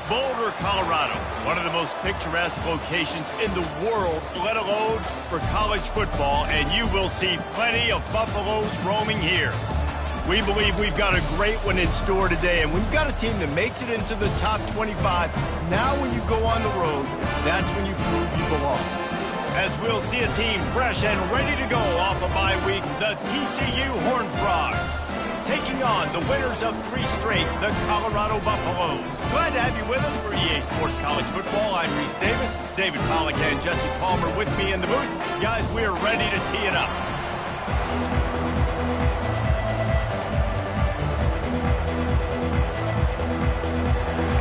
Boulder, Colorado, one of the most picturesque locations in the world, let alone for college football, and you will see plenty of Buffaloes roaming here. We believe we've got a great one in store today, and we've got a team that makes it into the top 25. Now when you go on the road, that's when you prove you belong. As we'll see a team fresh and ready to go off a bye week, the TCU Horned Frogs, taking on the winners of 3 straight, the Colorado Buffaloes. Glad to have you with us for EA Sports College Football. I'm Reese Davis, David Pollack and Jesse Palmer with me in the booth. Guys, we're ready to tee it up.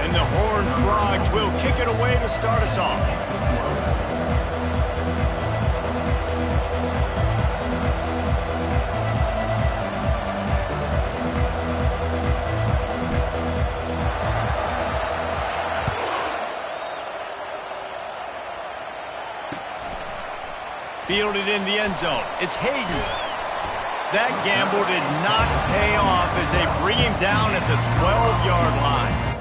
And the Horned Frogs will kick it away to start us off. Fielded in the end zone. It's Hayden. That gamble did not pay off as they bring him down at the 12-yard line.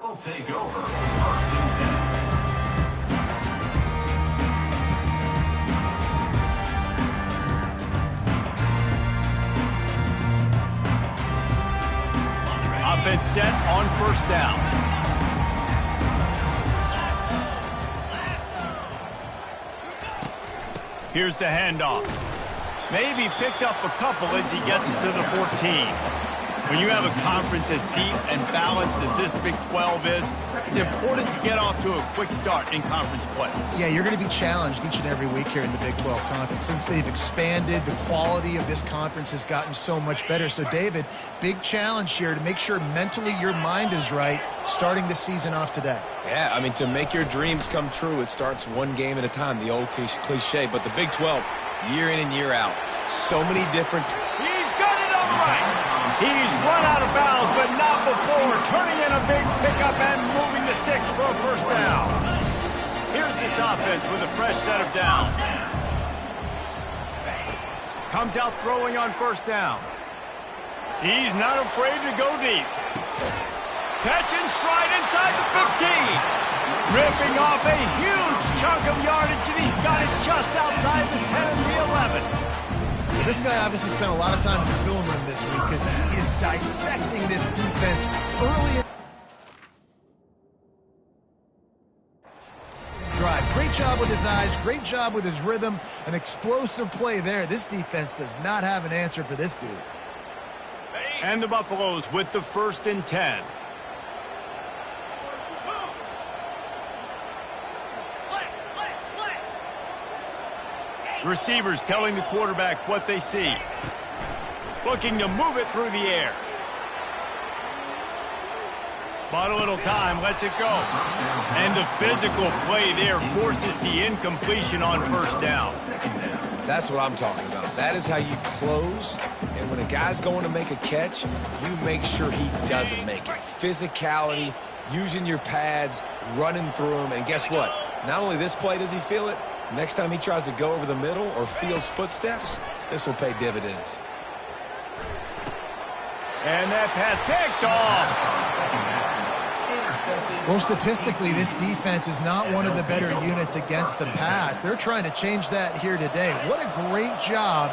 Will take over 1st and 10. Offense set on 1st down. Here's the handoff. Maybe picked up a couple as he gets it to the 14. When you have a conference as deep and balanced as this Big 12 is, it's important to get off to a quick start in conference play. Yeah, you're going to be challenged each and every week here in the Big 12 Conference. Since they've expanded, the quality of this conference has gotten so much better. So, David, big challenge here to make sure mentally your mind is right starting the season off today. Yeah, I mean, to make your dreams come true, it starts one game at a time, the old cliche. But the Big 12, year in and year out, so many different... He's got it all right. He's run out of bounds, but not before turning in a big pickup and moving the sticks for a 1st down. Here's this offense with a fresh set of downs. Comes out throwing on 1st down. He's not afraid to go deep. Catch and stride inside the 15. Ripping off a huge chunk of yardage, and he's got it just outside the 10 and the 11. This guy obviously spent a lot of time in the film room this week because he is dissecting this defense early in the drive. Great job with his eyes, great job with his rhythm, an explosive play there. This defense does not have an answer for this dude. And the Buffaloes with the 1st and 10. Receivers telling the quarterback what they see. Looking to move it through the air. Bought a little time, lets it go. And the physical play there forces the incompletion on first down. That's what I'm talking about. That is how you close. And when a guy's going to make a catch, you make sure he doesn't make it. Physicality, using your pads, running through them. And guess what? Not only this play does he feel it, next time he tries to go over the middle or feels footsteps, this will pay dividends. And that pass picked off. Well, statistically, this defense is not one of the better units against the pass. They're trying to change that here today. What a great job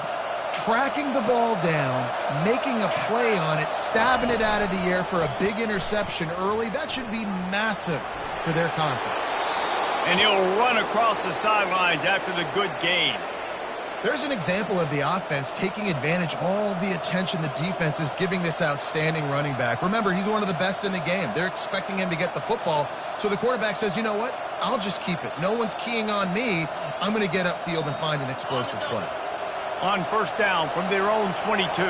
tracking the ball down, making a play on it, stabbing it out of the air for a big interception early. That should be massive for their confidence. And he'll run across the sidelines after the good gains. There's an example of the offense taking advantage of all the attention the defense is giving this outstanding running back. Remember, he's one of the best in the game. They're expecting him to get the football. So the quarterback says, you know what? I'll just keep it. No one's keying on me. I'm going to get upfield and find an explosive play. On first down from their own 22.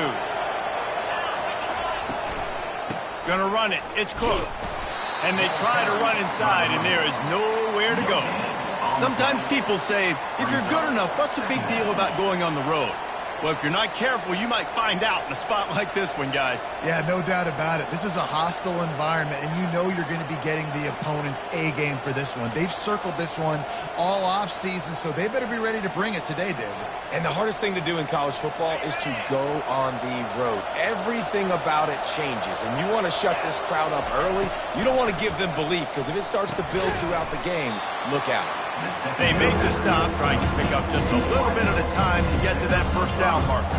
Gonna run it. It's Cook. And they try to run inside, and there is nowhere to go. Sometimes people say, if you're good enough, what's the big deal about going on the road? Well, if you're not careful, you might find out in a spot like this one, guys. Yeah, no doubt about it. This is a hostile environment, and you know you're going to be getting the opponent's A game for this one. They've circled this one all off season, so they better be ready to bring it today, David. And the hardest thing to do in college football is to go on the road. Everything about it changes, and you want to shut this crowd up early. You don't want to give them belief, because if it starts to build throughout the game, look out. They make the stop, trying to pick up just a little bit at a time to get to that first down marker.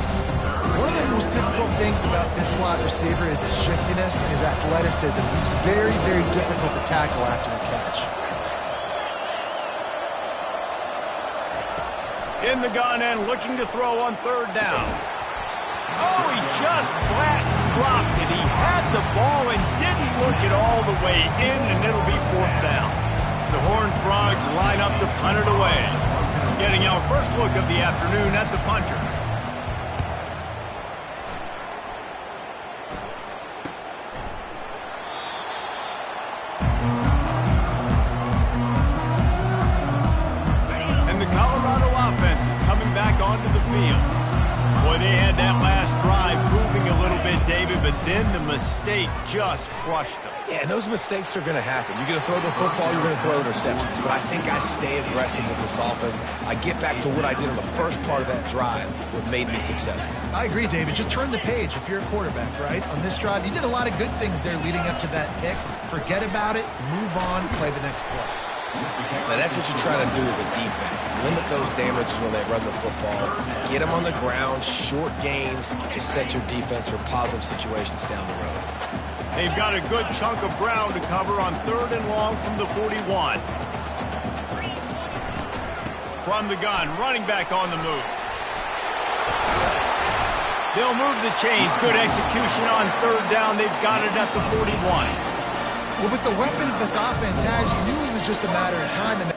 One of the most difficult things about this slot receiver is his shiftiness and his athleticism. He's very, very difficult to tackle after the catch. In the gun and looking to throw on third down. Oh, he just flat dropped it. He had the ball and didn't look it all the way in, and it'll be fourth down. The Horned Frogs line up to punt it away. Getting our first look of the afternoon at the punter. And the Colorado offense is coming back onto the field. Boy, they had that last drive moving a little bit, David, but then the mistake just crushed them. Yeah, and those mistakes are going to happen. You're going to throw the football, you're going to throw interceptions. But I think I stay aggressive with this offense. I get back to what I did on the first part of that drive that made me successful. I agree, David. Just turn the page if you're a quarterback, right? On this drive, you did a lot of good things there leading up to that pick. Forget about it, move on, play the next play. Now, that's what you try to do as a defense. Limit those damages when they run the football. Get them on the ground, short gains, to set your defense for positive situations down the road. They've got a good chunk of ground to cover on third and long from the 41. From the gun, running back on the move. They'll move the chains. Good execution on third down. They've got it at the 41. Well, with the weapons this offense has, you knew it was just a matter of time. And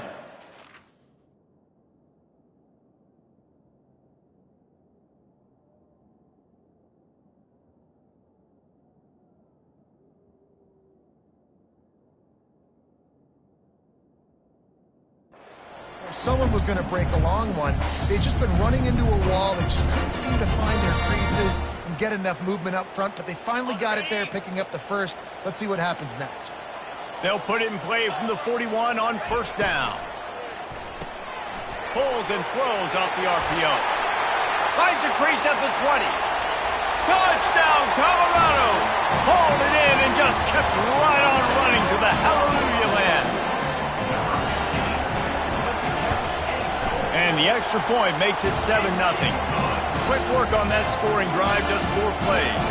someone was going to break a long one. They'd just been running into a wall. They just couldn't seem to find their creases and get enough movement up front, but they finally got it there, picking up the first. Let's see what happens next. They'll put it in play from the 41 on first down. Pulls and throws off the RPO. Finds a crease at the 20. Touchdown, Colorado! Hauled it in and just kept right on running to the hallelujah land. And the extra point makes it 7-0. Quick work on that scoring drive, just 4 plays.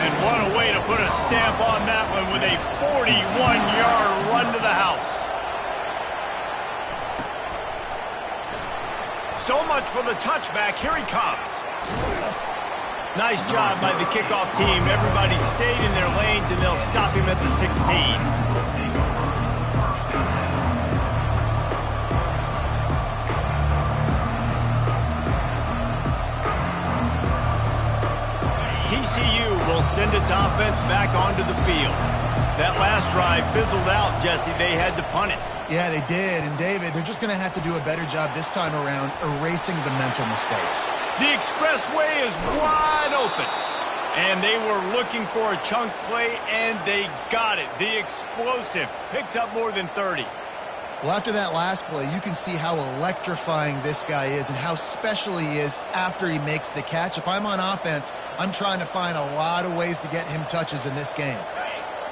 And what a way to put a stamp on that one with a 41-yard run to the house. So much for the touchback. Here he comes. Nice job by the kickoff team. Everybody stayed in their lanes, and they'll stop him at the 16. TCU will send its offense back onto the field. That last drive fizzled out, Jesse. They had to punt it. Yeah, they did. And, David, they're just going to have to do a better job this time around erasing the mental mistakes. The expressway is wide open. And they were looking for a chunk play, and they got it. The explosive picks up more than 30. Well, after that last play, you can see how electrifying this guy is and how special he is after he makes the catch. If I'm on offense, I'm trying to find a lot of ways to get him touches in this game.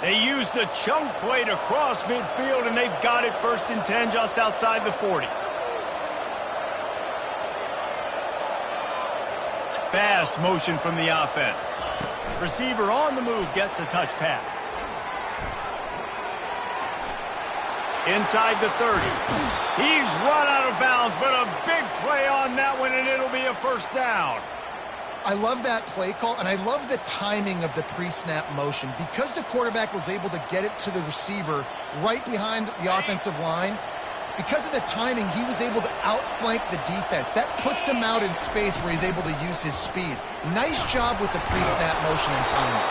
They used the chunk play to cross midfield, and they've got it 1st and 10 just outside the 40. Fast motion from the offense. Receiver on the move gets the touch pass. Inside the 30. He's run out of bounds, but a big play on that one, and it'll be a 1st down. I love that play call, and I love the timing of the pre-snap motion. Because the quarterback was able to get it to the receiver right behind the offensive line, because of the timing, he was able to outflank the defense. That puts him out in space where he's able to use his speed. Nice job with the pre-snap motion and timing.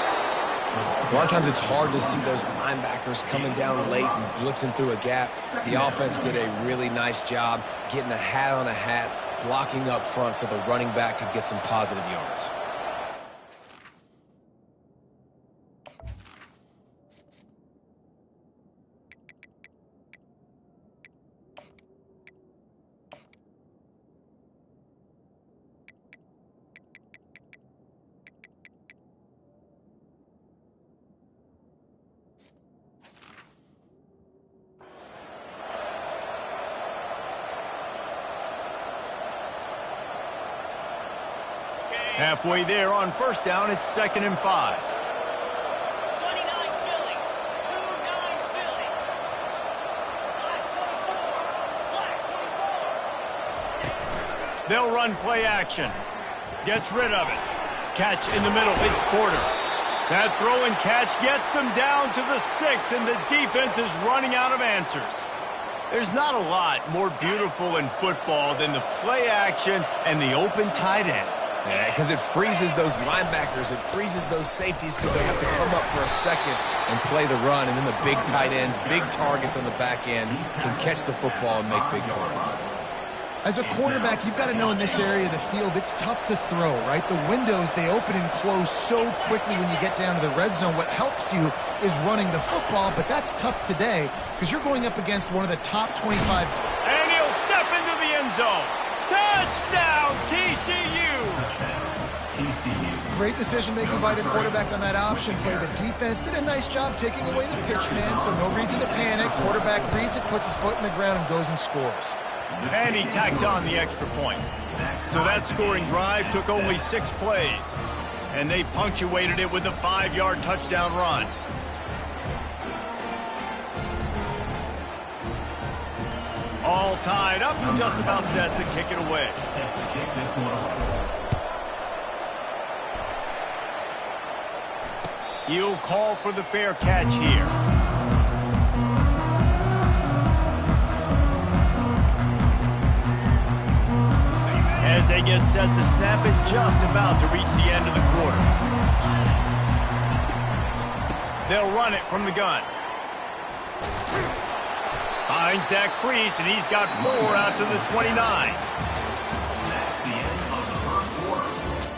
A lot of times it's hard to see those linebackers coming down late and blitzing through a gap. The offense did a really nice job getting a hat on a hat, blocking up front so the running back could get some positive yards. Halfway there on 1st down, it's 2nd and 5. 29 Philly. 29 Philly. Flag 24. They'll run play action. Gets rid of it. Catch in the middle. It's Porter. That throw and catch gets them down to the 6, and the defense is running out of answers. There's not a lot more beautiful in football than the play action and the open tight end. Yeah, because it freezes those linebackers. It freezes those safeties because they have to come up for a second and play the run. And then the big tight ends, big targets on the back end can catch the football and make big plays. As a quarterback, you've got to know in this area of the field, it's tough to throw, right? The windows, they open and close so quickly when you get down to the red zone. What helps you is running the football, but that's tough today because you're going up against one of the top 25. And he'll step into the end zone. Touchdown, TCU! Great decision-making by the quarterback on that option play. The defense did a nice job taking away the pitch man, so no reason to panic. Quarterback reads it, puts his foot in the ground, and goes and scores. And he tacks on the extra point. So that scoring drive took only 6 plays. And they punctuated it with a 5-yard touchdown run. All tied up and just about set to kick it away. Set to kick this one off. He'll call for the fair catch here. As they get set to snap it, just about to reach the end of the quarter. They'll run it from the gun. Finds that crease, and he's got 4 out to the 29. That's the end of the 1st quarter.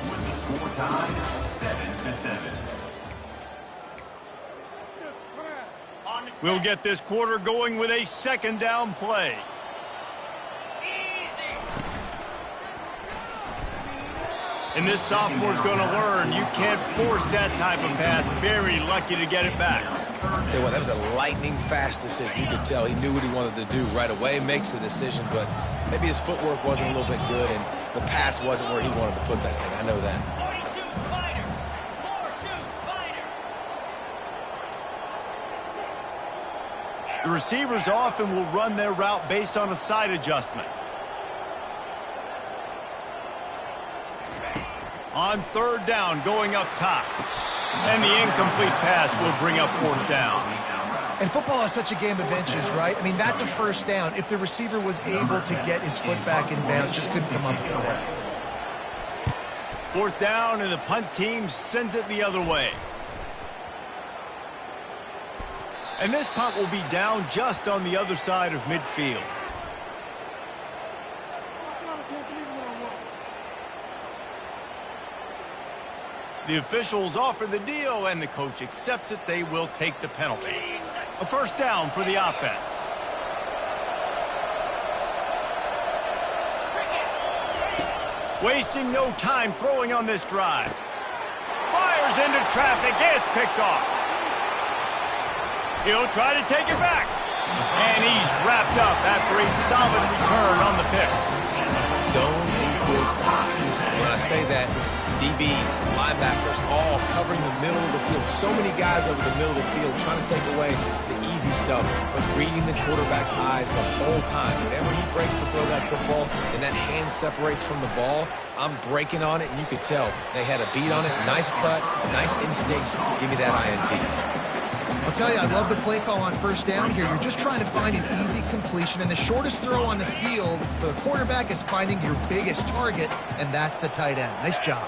With the score tied 7-7. We'll get this quarter going with a 2nd down play. And this sophomore's going to learn you can't force that type of pass. Very lucky to get it back. Tell you what, that was a lightning-fast decision. You could tell he knew what he wanted to do right away, makes the decision, but maybe his footwork wasn't a little bit good, and the pass wasn't where he wanted to put that thing. I know that. 42 Spider. 42 Spider. The receivers often will run their route based on a side adjustment. On 3rd down, going up top. And the incomplete pass will bring up 4th down. And football is such a game of inches, right? I mean, that's a 1st down. If the receiver was able to get his foot back in bounds, just couldn't come up with it there. 4th down, and the punt team sends it the other way. And this punt will be down just on the other side of midfield. The officials offer the deal, and the coach accepts it. They will take the penalty. A first down for the offense. Wasting no time throwing on this drive. Fires into traffic. It's picked off. He'll try to take it back. And he's wrapped up after a solid return on the pick. Zone equals eyes. When I say that, DBs, linebackers, all covering the middle of the field. So many guys over the middle of the field trying to take away the easy stuff, but reading the quarterback's eyes the whole time. Whenever he breaks to throw that football and that hand separates from the ball, I'm breaking on it, and you could tell they had a beat on it. Nice cut, nice instincts. Give me that INT. I'll tell you, I love the play call on first down here. You're just trying to find an easy completion, and the shortest throw on the field for the quarterback is finding your biggest target, and that's the tight end. Nice job.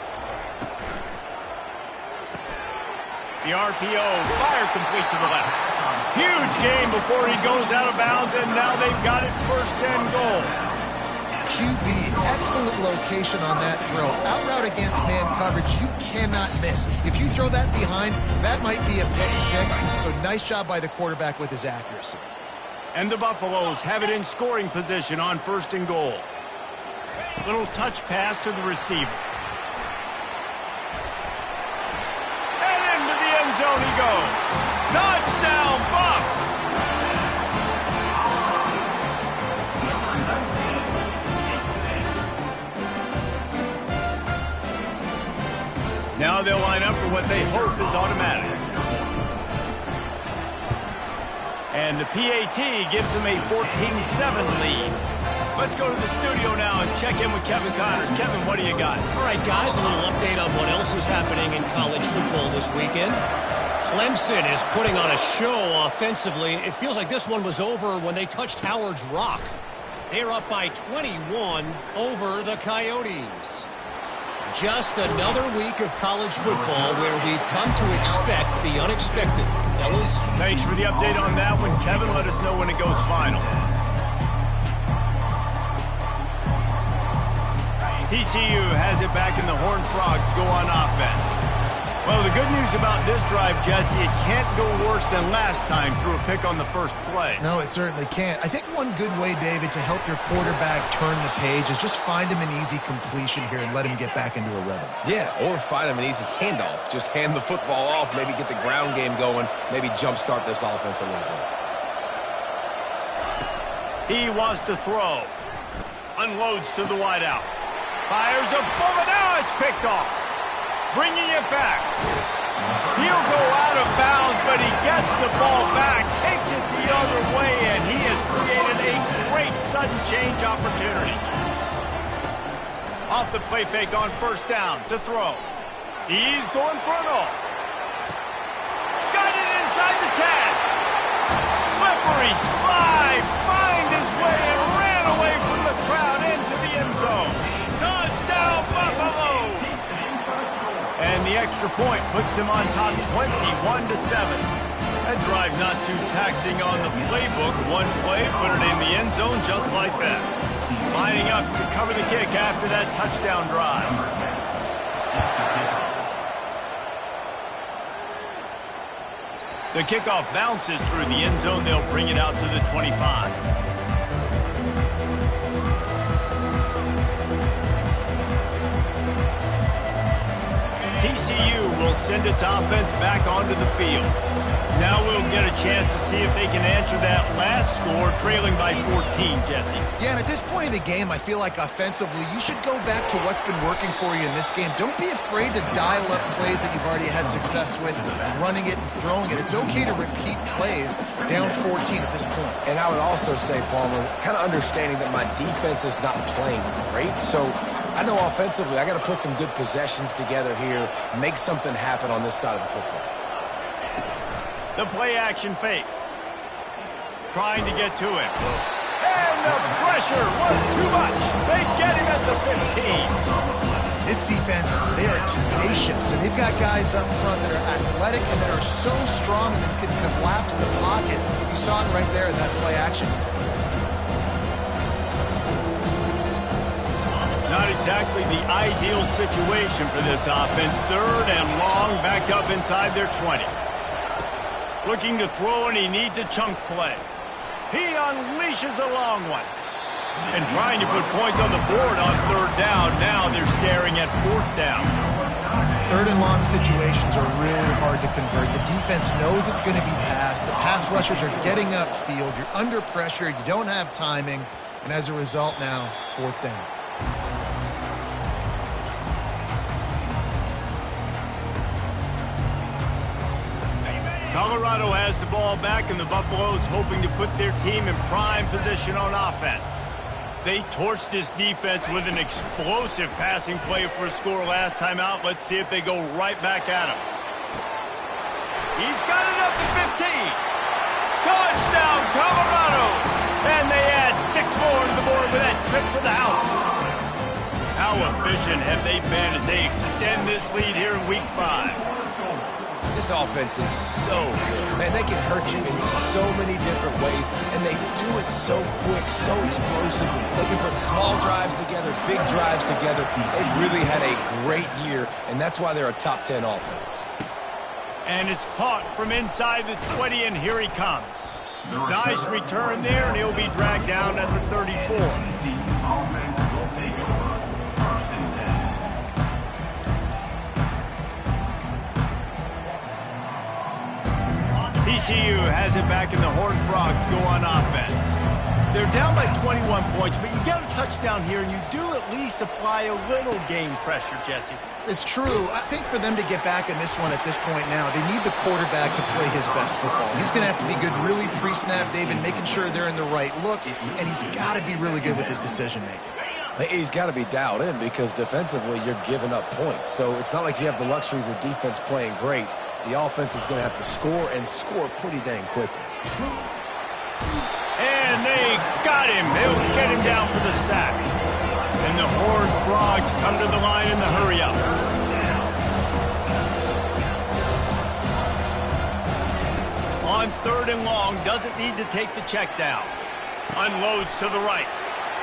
The RPO, fire complete to the left. Huge gain before he goes out of bounds, and now they've got it first and goal. QB, excellent location on that throw. Out route against man coverage, you cannot miss. If you throw that behind, that might be a pick six. So nice job by the quarterback with his accuracy. And the Buffaloes have it in scoring position on first and goal. Little touch pass to the receiver. And into the end zone he goes. Touchdown, Buffs! Now they'll line up for what they hope is automatic. And the PAT gives them a 14-7 lead. Let's go to the studio now and check in with Kevin Connors. Kevin, what do you got? All right, guys, a little update on what else is happening in college football this weekend. Clemson is putting on a show offensively. It feels like this one was over when they touched Howard's Rock. They're up by 21 over the Coyotes. Just another week of college football where we've come to expect the unexpected. Fellas? Thanks for the update on that one, Kevin. Let us know when it goes final. TCU has it back in the Horned Frogs go on offense. Well, the good news about this drive, Jesse, it can't go worse than last time through a pick on the first play. No, it certainly can't. I think one good way, David, to help your quarterback turn the page is just find him an easy completion here and let him get back into a rhythm. Yeah, or find him an easy handoff. Just hand the football off, maybe get the ground game going, maybe jumpstart this offense a little bit. He wants to throw. Unloads to the wideout. Fires a bullet. Now it's picked off. Bringing it back. He'll go out of bounds, but he gets the ball back, takes it the other way, and he has created a great sudden change opportunity. Off the play fake on first down to throw. He's going for it all. Got it inside the 10. Slippery slide, find his way and ran away from the crowd into the end zone. Touchdown, Buffalo! And the extra point puts them on top 21-7. That drive not too taxing on the playbook. One play, put it in the end zone just like that. Lining up to cover the kick after that touchdown drive. The kickoff bounces through the end zone. They'll bring it out to the 25. TCU will send its offense back onto the field. Now we'll get a chance to see if they can answer that last score, trailing by 14, Jesse. Yeah, and at this point in the game, I feel like offensively, you should go back to what's been working for you in this game. Don't be afraid to dial up plays that you've already had success with, running it and throwing it. It's okay to repeat plays down 14 at this point. And I would also say, Palmer, kind of understanding that my defense is not playing great, so I know offensively I got to put some good possessions together here, make something happen on this side of the football. The play action fake. Trying to get to him. And the pressure was too much. They get him at the 15. This defense, they are tenacious, and they've got guys up front that are athletic and that are so strong and can collapse the pocket. You saw it right there in that play action. Not exactly the ideal situation for this offense. 3rd and long, backed up inside their 20. Looking to throw, and he needs a chunk play. He unleashes a long one. And trying to put points on the board on 3rd down. Now they're staring at 4th down. 3rd and long situations are really hard to convert. The defense knows it's going to be passed. The pass rushers are getting upfield. You're under pressure. You don't have timing. And as a result now, 4th down. Colorado has the ball back, and the Buffaloes hoping to put their team in prime position on offense. They torched this defense with an explosive passing play for a score last time out. Let's see if they go right back at him. He's got it up to 15. Touchdown, Colorado! And they add 6 more to the board with that trip to the house. How efficient have they been as they extend this lead here in Week 5? This offense is so good. Man, they can hurt you in so many different ways, and they do it so quick, so explosive. They can put small drives together, big drives together. They've really had a great year, and that's why they're a top 10 offense. And it's caught from inside the 20, and here he comes. Nice return there, and he'll be dragged down at the 34. Offense will take over. 1st and 10. TCU has it back, and the Horned Frogs go on offense. They're down by 21 points, but you get a touchdown here, and you do at least apply a little game pressure, Jesse. It's true. I think for them to get back in this one at this point now, they need the quarterback to play his best football. He's going to have to be good really pre-snap, David, making sure they're in the right looks, and he's got to be really good with his decision-making. He's got to be dialed in because defensively you're giving up points. So it's not like you have the luxury of your defense playing great. The offense is going to have to score and score pretty dang quickly. And they got him. They'll get him down for the sack. And the Horned Frogs come to the line in the hurry-up. On 3rd and long, doesn't need to take the check down. Unloads to the right.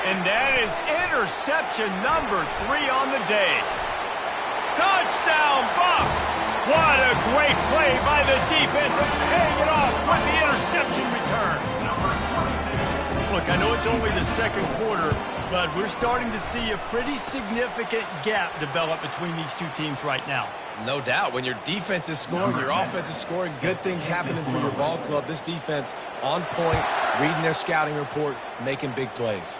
And that is interception number 3 on the day. Touchdown, Buffs! What a great play by the defense, and paying it off with the interception return. Look, I know it's only the 2nd quarter, but we're starting to see a pretty significant gap develop between these two teams right now. No doubt. When your defense is scoring, your offense is scoring, good things happening for your ball club. This defense on point, reading their scouting report, making big plays.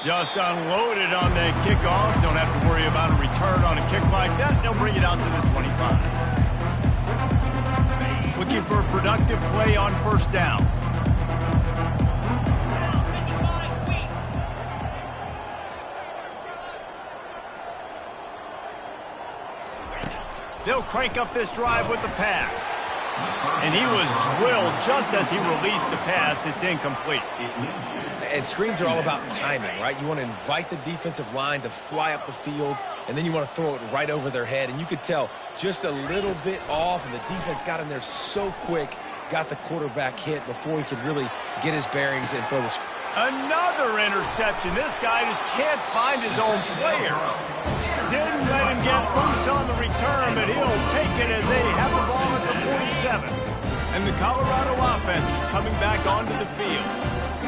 Just unloaded on that kickoff. Don't have to worry about a return on a kick like that. They'll bring it out to the 25. Looking for a productive play on 1st down. They'll crank up this drive with the pass. And he was drilled just as he released the pass. It's incomplete. And screens are all about timing, right? You want to invite the defensive line to fly up the field, and then you want to throw it right over their head. And you could tell just a little bit off, and the defense got in there so quick, got the quarterback hit before he could really get his bearings and throw the screen. Another interception. This guy just can't find his own players. Didn't let him get loose on the return, but he'll take it as they have the ball at the 47. And the Colorado offense is coming back onto the field.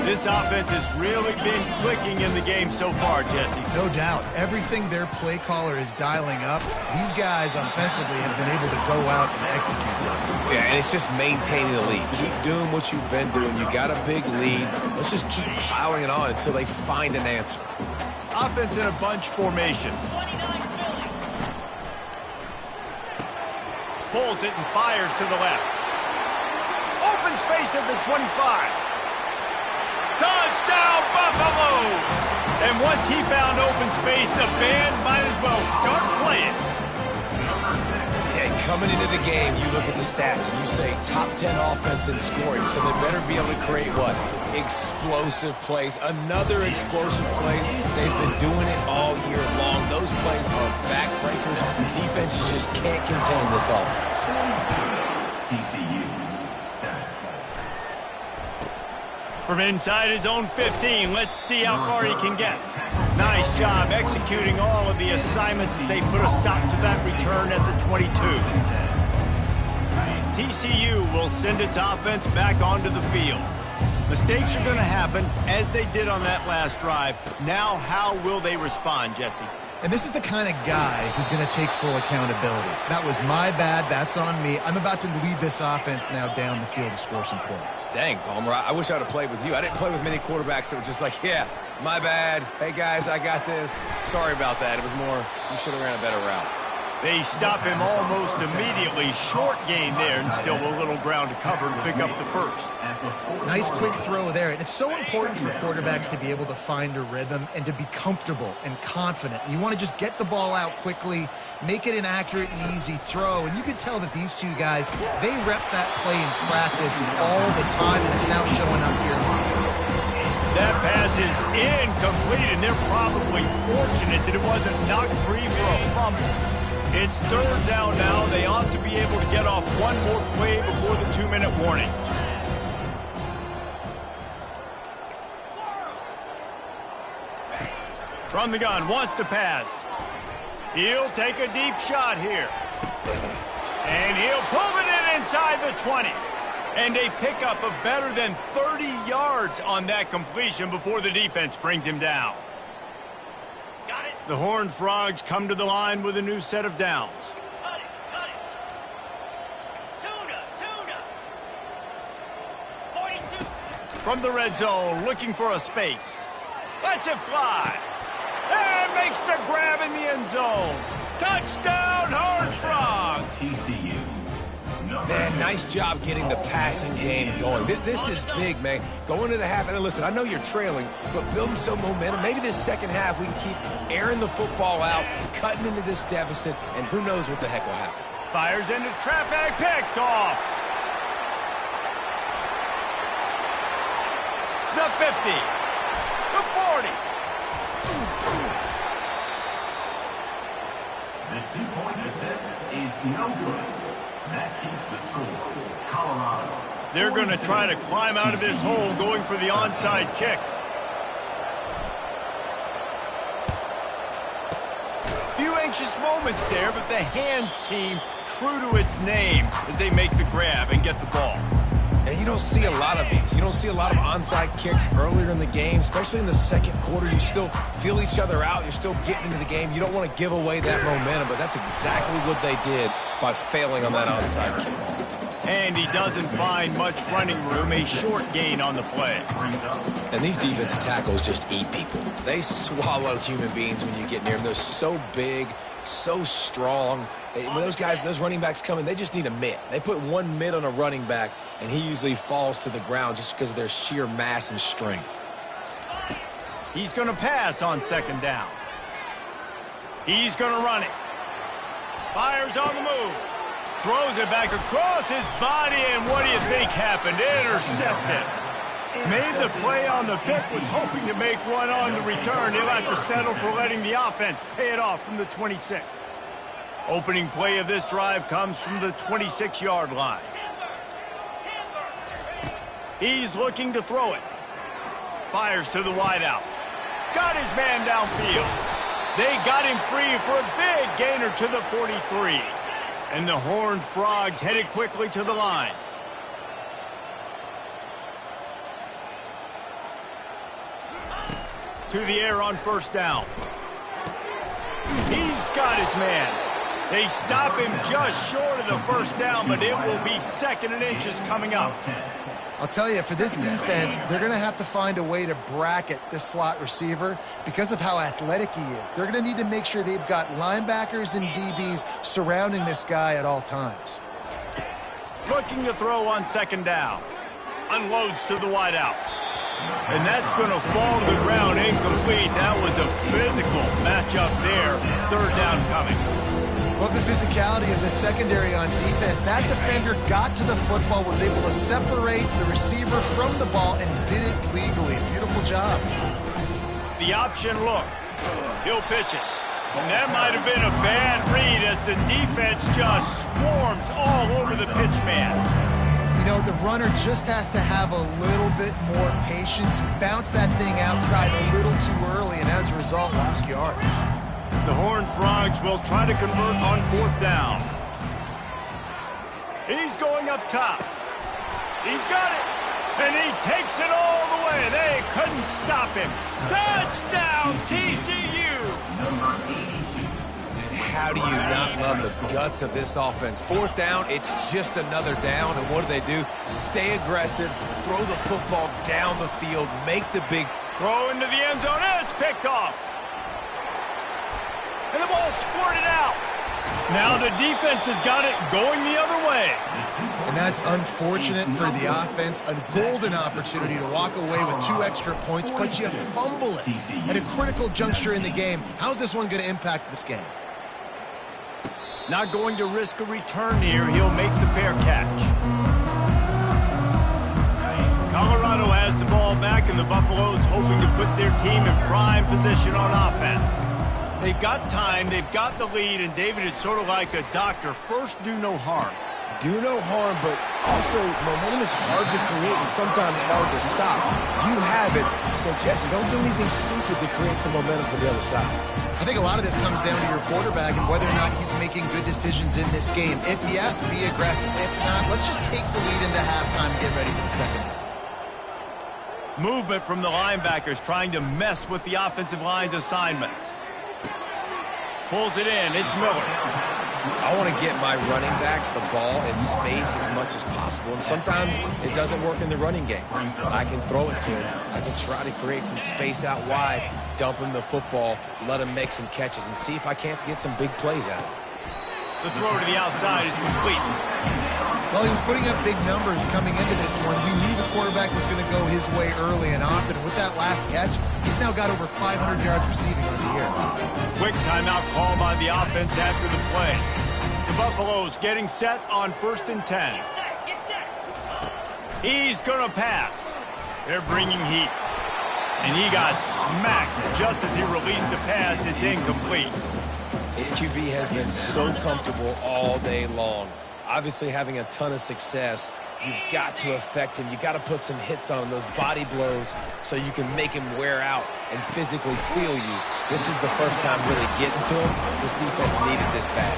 This offense has really been clicking in the game so far, Jesse. No doubt. Everything their play caller is dialing up, these guys offensively have been able to go out and execute. Yeah, and it's just maintaining the lead. Keep doing what you've been doing. You got a big lead. Let's just keep piling it on until they find an answer. Offense in a bunch formation. Pulls it and fires to the left. Open space at the 25. Touchdown, Buffaloes! And once he found open space, the band might as well start playing. Yeah, coming into the game, you look at the stats and you say top 10 offense in scoring, so they better be able to create what? Explosive plays. Another explosive plays. They've been doing it all year long. Those those plays are backbreakers. Defenses just can't contain this offense. TCU, 7. From inside his own 15, let's see how far he can get. Nice job executing all of the assignments as they put a stop to that return at the 22. TCU will send its offense back onto the field. Mistakes are going to happen, as they did on that last drive. Now, how will they respond, Jesse? And this is the kind of guy who's going to take full accountability. That was my bad. That's on me. I'm about to lead this offense now down the field and score some points. Dang, Palmer, I wish I would have played with you. I didn't play with many quarterbacks that were just like, yeah, my bad. Hey, guys, I got this. Sorry about that. It was more, you should have ran a better route. They stop him almost immediately. Short gain there, and still a little ground to cover to pick up the first. Nice quick throw there. And it's so important for quarterbacks to be able to find a rhythm and to be comfortable and confident. You want to just get the ball out quickly, make it an accurate and easy throw. And you can tell that these two guys, they rep that play in practice all the time, and it's now showing up here. That pass is incomplete, and they're probably fortunate that it wasn't knocked free for a fumble. It's third down now. They ought to be able to get off one more play before the 2-minute warning. From the gun, wants to pass. He'll take a deep shot here. And he'll pull it in inside the 20. And they pick up a better than 30 yards on that completion before the defense brings him down. The Horned Frogs come to the line with a new set of downs. Cut it. Tuna. 42. From the red zone, looking for a space. Lets it fly. And makes the grab in the end zone. Touchdown, Horned Frogs! TCU, Man, nice job getting the passing game going. This is big, man. Going to the half, and listen, I know you're trailing, but building some momentum. Maybe this second half we can keep airing the football out, cutting into this deficit, and who knows what the heck will happen. Fires into traffic, picked off. The 50. The 40. the 2-point attempt is no good. That keeps the score. Colorado. They're going to try to climb out of this hole, going for the onside kick. Few anxious moments there, but the hands team true to its name as they make the grab and get the ball. And you don't see a lot of these. You don't see a lot of onside kicks earlier in the game, especially in the second quarter. You still feel each other out. You're still getting into the game. You don't want to give away that momentum, but that's exactly what they did by failing on that onside kick. And he doesn't find much running room, a short gain on the play. And these defensive tackles just eat people. They swallow human beings when you get near them. They're so big, so strong. When those guys, those running backs come in, they just need a mitt. They put one mitt on a running back, and he usually falls to the ground just because of their sheer mass and strength. He's going to pass on second down. He's going to run it. Fires on the move. Throws it back across his body, and what do you think happened? Intercepted. Made the play on the pick, was hoping to make one on the return. He'll have to settle for letting the offense pay it off from the 26. Opening play of this drive comes from the 26-yard line. He's looking to throw it. Fires to the wideout. Got his man downfield. They got him free for a big gainer to the 43. And the Horned Frogs headed quickly to the line. To the air on first down. He's got his man. They stop him just short of the first down, but it will be second and inches coming up. I'll tell you, for this defense, they're going to have to find a way to bracket this slot receiver because of how athletic he is. They're going to need to make sure they've got linebackers and DBs surrounding this guy at all times. Looking to throw on second down. Unloads to the wideout. And that's going to fall to the ground incomplete. That was a physical matchup there. Third down coming. Love the physicality of the secondary on defense. That defender got to the football, was able to separate the receiver from the ball, and did it legally. Beautiful job. The option look. He'll pitch it. And that might have been a bad read as the defense just swarms all over the pitch man. You know, the runner just has to have a little bit more patience. Bounce that thing outside a little too early, and as a result, lost yards. The Horned Frogs will try to convert on 4th down. He's going up top. He's got it. And he takes it all the way. They couldn't stop him. Touchdown, TCU! Number 82. And how do you not love the guts of this offense? 4th down, it's just another down. And what do? Stay aggressive, throw the football down the field, make the big throw into the end zone, and it's picked off. And the ball squirted out. Now the defense has got it going the other way. And that's unfortunate for the offense. A golden opportunity to walk away with 2 extra points, but you fumble it at a critical juncture in the game. How's this one going to impact this game? Not going to risk a return here. He'll make the fair catch. Colorado has the ball back, and the Buffaloes hoping to put their team in prime position on offense. They've got time, they've got the lead, and David, it's sort of like a doctor. First, do no harm. do no harm, but also momentum is hard to create and sometimes hard to stop. You have it, so Jesse, don't do anything stupid to create some momentum for the other side. I think a lot of this comes down to your quarterback and whether or not he's making good decisions in this game. If yes, be aggressive. If not, let's just take the lead into halftime and get ready for the second half. Movement from the linebackers trying to mess with the offensive line's assignments. Pulls it in. It's Miller. I want to get my running backs the ball in space as much as possible, and sometimes it doesn't work in the running game. But I can throw it to him. I can try to create some space out wide, dump him the football, let him make some catches, and see if I can't get some big plays out of him. The throw to the outside is complete. Well, he was putting up big numbers coming into this one. You knew the quarterback was going to go his way early and often. With that last catch, he's now got over 500 yards receiving on the year. Quick timeout call by the offense after the play. The Buffaloes getting set on 1st and 10. Get set. He's going to pass. They're bringing heat. And he got smacked just as he released the pass. It's incomplete. His QB has been so comfortable all day long. Obviously having a ton of success. You've got to affect him. You've got to put some hits on him, those body blows, so you can make him wear out and physically feel you. This is the first time really getting to him. This defense needed this bad.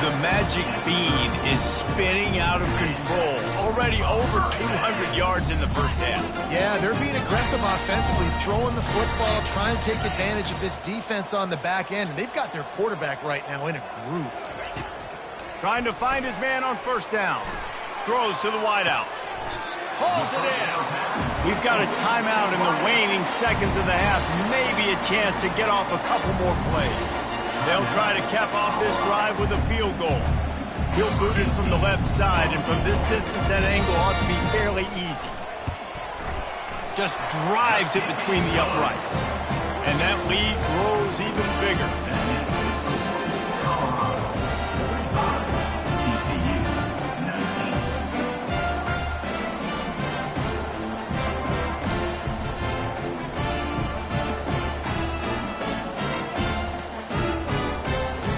The magic bean is spinning out of control. Already over 200 yards in the first half. Yeah, they're being aggressive offensively, throwing the football, trying to take advantage of this defense on the back end. They've got their quarterback right now in a groove. Trying to find his man on 1st down. Throws to the wideout. Pulls it in. We've got a timeout in the waning seconds of the half. Maybe a chance to get off a couple more plays. They'll try to cap off this drive with a field goal. He'll boot it from the left side, and from this distance, that angle ought to be fairly easy. Just drives it between the uprights. And that lead grows even bigger.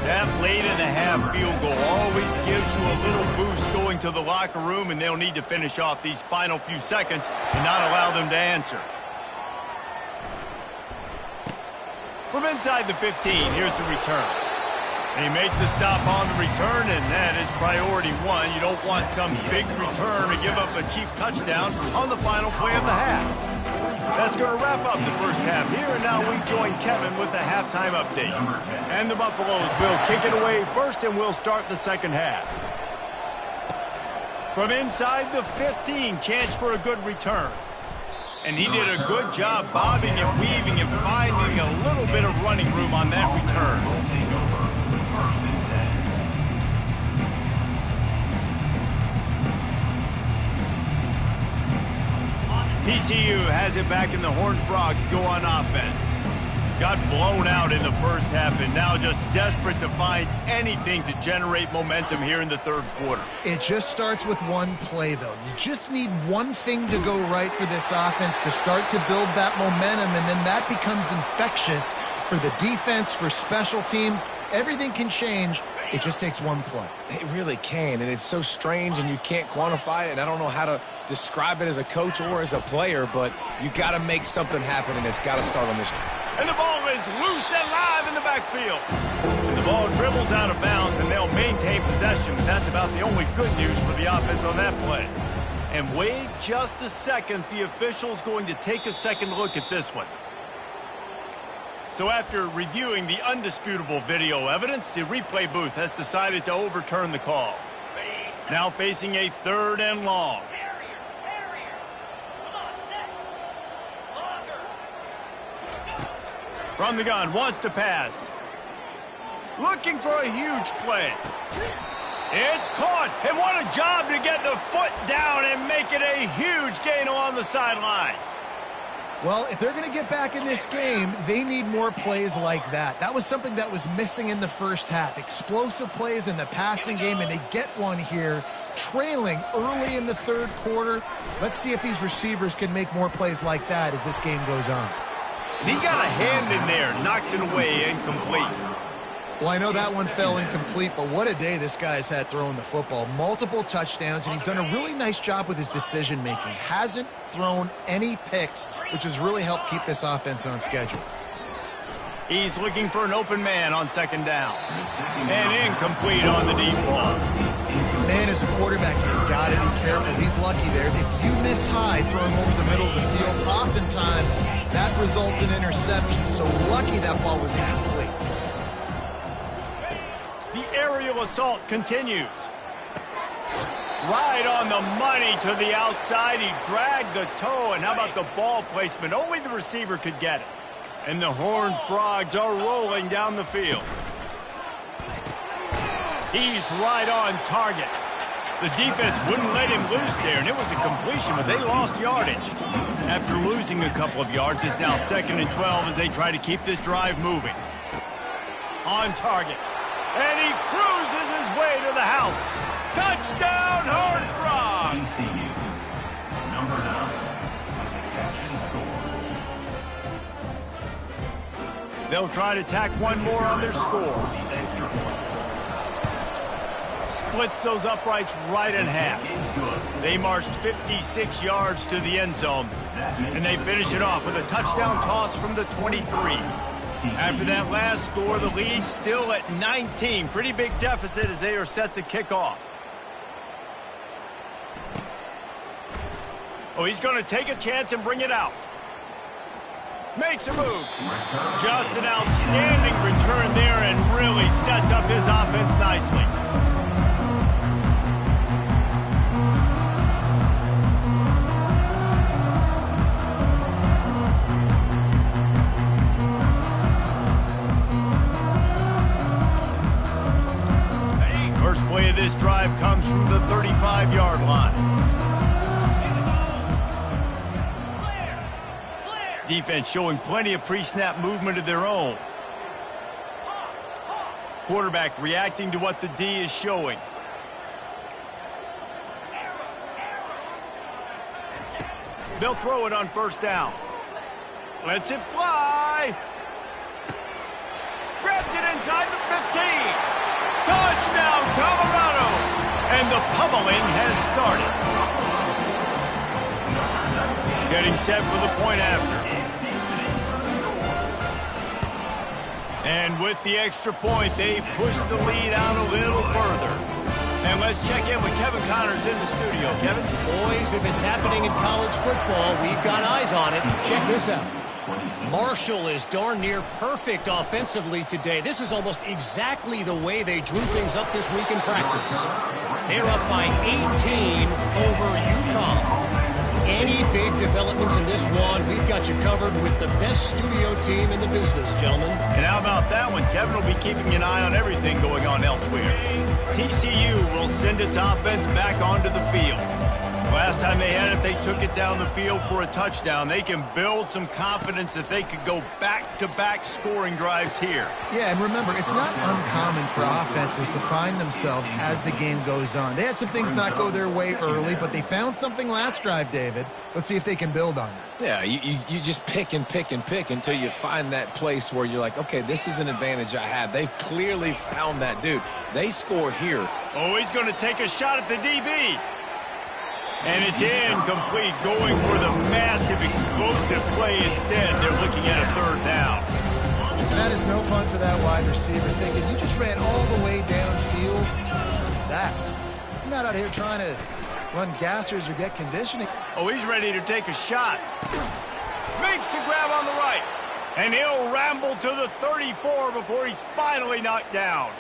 That late-in-the-half field goal always gives you a little boost going to the locker room, and they'll need to finish off these final few seconds and not allow them to answer. From inside the 15, here's the return. They make the stop on the return, and that is priority one. You don't want some big return to give up a cheap touchdown on the final play of the half. That's going to wrap up the first half here, and now we join Kevin with the halftime update. And the Buffaloes will kick it away first, and we'll start the second half. From inside the 15, chance for a good return. And he did a good job bobbing and weaving and finding a little bit of running room on that return. TCU has it back, and the Horned Frogs go on offense. Got blown out in the first half, and now just desperate to find anything to generate momentum here in the third quarter. It just starts with one play, though. You just need one thing to go right for this offense to start to build that momentum, and then that becomes infectious for the defense, for special teams. Everything can change. It just takes one play. It really can, and it's so strange, and you can't quantify it, and I don't know how to describe it as a coach or as a player, but you got to make something happen, and it's got to start on this drive. And the ball is loose and live in the backfield. And the ball dribbles out of bounds, and they'll maintain possession, but that's about the only good news for the offense on that play. And wait just a second. The official's going to take a second look at this one. So after reviewing the undisputable video evidence, the replay booth has decided to overturn the call. Now facing a 3rd and long. From the gun, wants to pass. Looking for a huge play. It's caught, and what a job to get the foot down and make it a huge gain along the sideline. Well, if they're going to get back in this game, they need more plays like that. That was something that was missing in the first half. Explosive plays in the passing game, and they get one here, trailing early in the 3rd quarter. Let's see if these receivers can make more plays like that as this game goes on. And he got a hand in there, knocks it away, incomplete. Well, I know that one fell incomplete, but what a day this guy's had throwing the football. Multiple touchdowns, and he's done a really nice job with his decision-making. Hasn't thrown any picks, which has really helped keep this offense on schedule. He's looking for an open man on 2nd down. And incomplete on the deep ball. Man, as a quarterback, you've got to be careful. He's lucky there. If you miss high throwing over the middle of the field, oftentimes that results in interception. So lucky that ball was incomplete. The aerial assault continues. Right on the money to the outside. He dragged the toe, and how about the ball placement? Only the receiver could get it. And the Horned Frogs are rolling down the field. He's right on target. The defense wouldn't let him loose there, and it was a completion, but they lost yardage. After losing a couple of yards, it's now 2nd and 12 as they try to keep this drive moving. On target. And he cruises his way to the house. Touchdown, Horned Frogs! TCU, number 9, with the catch and score. They'll try to tack one more on their score. The extra point. Splits those uprights right in half. Is good. They marched 56 yards to the end zone, and they finish it off with a touchdown toss from the 23. After that last score, the lead still at 19. Pretty big deficit as they are set to kick off. Oh, he's going to take a chance and bring it out. Makes a move. Just an outstanding return there and really sets up his offense nicely. First play of this drive comes from the 35-yard line. Defense showing plenty of pre-snap movement of their own. Quarterback reacting to what the D is showing. They'll throw it on 1st down. Lets it fly. Grabs it inside the 15. Touchdown, Colorado! And the pummeling has started. Getting set for the point after. And with the extra point, they push the lead out a little further. And let's check in with Kevin Connors in the studio. Kevin? Boys, if it's happening in college football, we've got eyes on it. Check this out. Marshall is darn near perfect offensively today. This is almost exactly the way they drew things up this week in practice. They're up by 18 over UConn. Any big developments in this one, we've got you covered with the best studio team in the business, gentlemen. And how about that one? Kevin will be keeping an eye on everything going on elsewhere. TCU will send its offense back onto the field. Last time they had it, they took it down the field for a touchdown. They can build some confidence that they could go back-to-back scoring drives here. Yeah, and remember, it's not uncommon for offenses to find themselves as the game goes on. They had some things not go their way early, but they found something last drive, David. Let's see if they can build on that. Yeah, you just pick and pick and pick until you find that place where you're like, okay, this is an advantage I have. They've clearly found that, dude. They score here. Oh, he's going to take a shot at the DB. And it's incomplete, going for the massive, explosive play instead. They're looking at a third down. That is no fun for that wide receiver, thinking you just ran all the way downfield. I'm not out here trying to run gassers or get conditioning. Oh, he's ready to take a shot. Makes the grab on the right. And he'll ramble to the 34 before he's finally knocked down.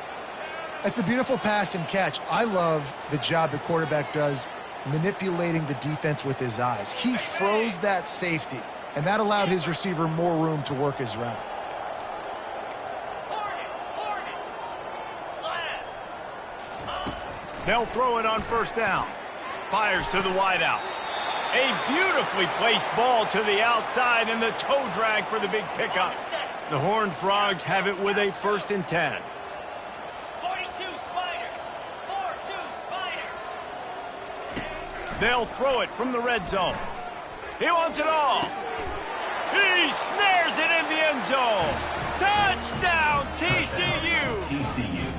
It's a beautiful pass and catch. I love the job the quarterback does manipulating the defense with his eyes. He froze that safety, and that allowed his receiver more room to work his route. They'll throw it on first down. Fires to the wideout. A beautifully placed ball to the outside, and the toe drag for the big pickup. The Horned Frogs have it with a 1st and 10. 42 Spider. 4-2 Spider. They'll throw it from the red zone. He wants it all. He snares it in the end zone. Touchdown, TCU. TCU.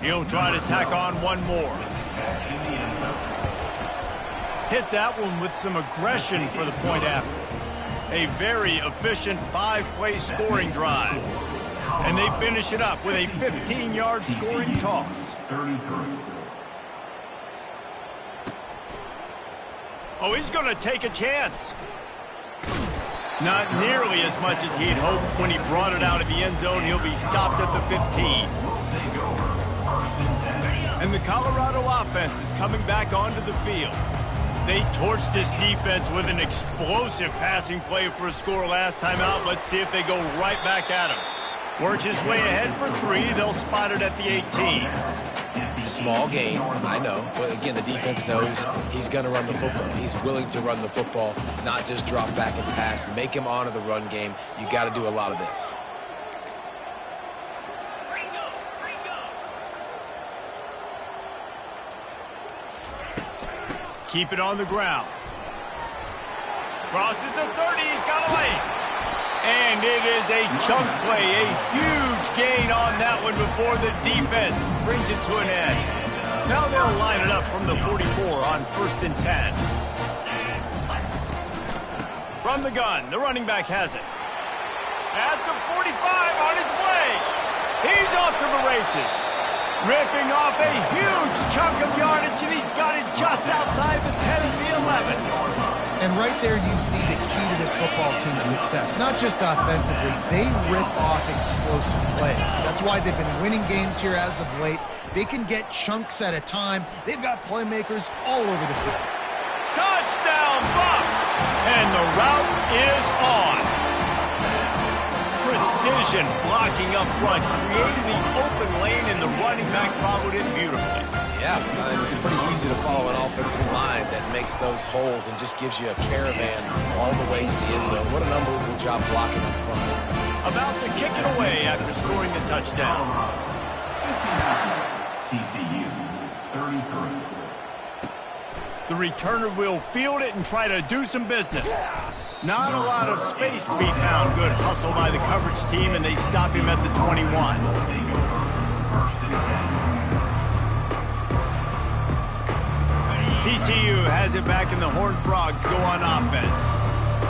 He'll try to tack on one more. Catch in the end zone. Hit that one with some aggression for the point after. A very efficient 5-play scoring drive. And they finish it up with a 15-yard scoring toss. 33. Oh, he's going to take a chance. Not nearly as much as he'd hoped when he brought it out of the end zone. He'll be stopped at the 15. Take over. 1st and 10. And the Colorado offense is coming back onto the field. They torched this defense with an explosive passing play for a score last time out. Let's see if they go right back at him. Works his way ahead for 3. They'll spot it at the 18. Small gain, I know. But again, the defense knows he's going to run the football. He's willing to run the football, not just drop back and pass. Make him honor the run game. You got to do a lot of this. Keep it on the ground. Crosses the 30. He's got a lane. And it is a chunk play. A huge gain on that one before the defense brings it to an end. Now they'll line it up from the 44 on 1st and 10. From the gun, the running back has it. At the 45 on his way. He's off to the races. Ripping off a huge chunk of yardage, and he's got it just outside the 10 of the 11. And right there you see the key to this football team's success. Not just offensively, they rip off explosive plays. That's why they've been winning games here as of late. They can get chunks at a time. They've got playmakers all over the field. Touchdown, Bucks! And the route is on. Precision blocking up front, creating the open lane, and the running back followed it beautifully. Yeah, it's pretty easy to follow an offensive line that makes those holes and just gives you a caravan all the way to the end zone. What an unbelievable job blocking up front. About to kick it away after scoring the touchdown. TCU 33. The returner will field it and try to do some business. Not a lot of space to be found. Good hustle by the coverage team, and they stop him at the 21. Take over. 1st and 10. TCU has it back, and the Horned Frogs go on offense.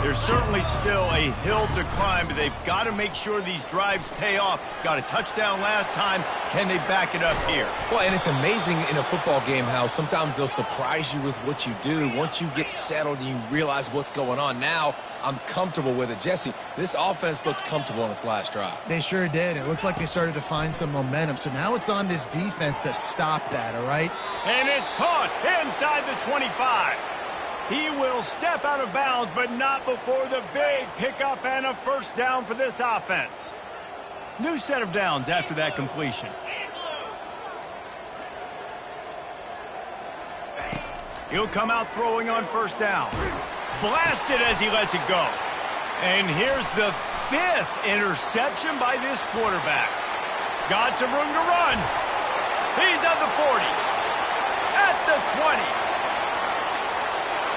There's certainly still a hill to climb, but they've got to make sure these drives pay off. Got a touchdown last time. Can they back it up here? Well, and it's amazing in a football game how sometimes they'll surprise you with what you do. Once you get settled and you realize what's going on, now I'm comfortable with it. Jesse, this offense looked comfortable on its last drive. They sure did. It looked like they started to find some momentum. So now it's on this defense to stop that, all right? And it's caught inside the 25. He will step out of bounds, but not before the big pickup and a 1st down for this offense. New set of downs after that completion. He'll come out throwing on first down. Blasted as he lets it go. And here's the 5th interception by this quarterback. Got some room to run. He's at the 40. At the 20.